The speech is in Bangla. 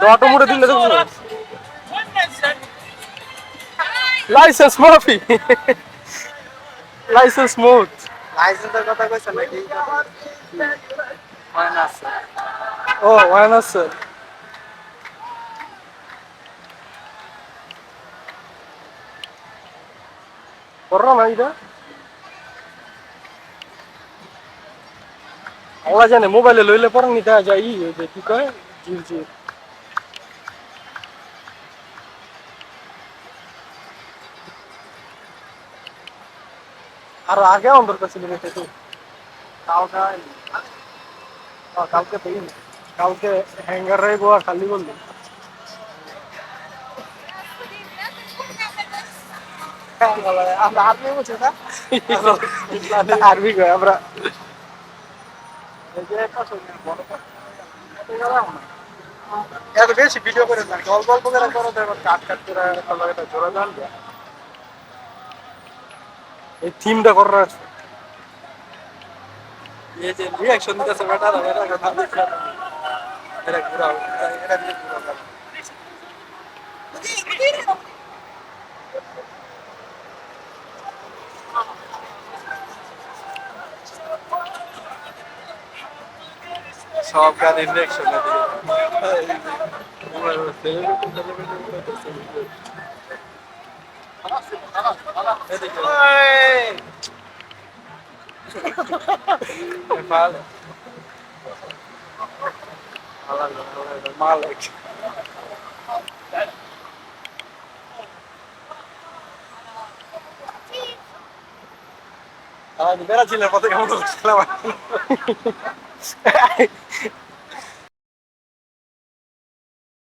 অটো মুড়ে দিলে দেখো লাইসেন্স মাফি লাইসেন্স স্মুথ লাইসেন্সের কথা কইছ নাকি হয় না আছে ও ওয়ানাস স্যার করো না এটা ওরা জানে মোবাইলে লইলে পরে নিতে যায় কি কয় জি জি আর আগে অন্তর কাছে নিতে তো কালকা কালকে পেয়ে কালকে হ্যাঙ্গার রে গোয়া খালি বললি আমরা আর্মি বুঝি না আরবি কয় আমরা এই যে একটা শুনি বড় এত বেশি ভিডিও করে না অল্প অল্প করে করো তো এবার কাট কাট করে একটা জোড়া জান এই থিমটা করার আছে এই যে রিঅ্যাকশন দিতেছে বেটা এরা কথা দিচ্ছে এরা ঘুরাও এরা দিয়ে ঘুরাও সব গান রিঅ্যাকশন মালিক বেড়া ছিল কত কেমন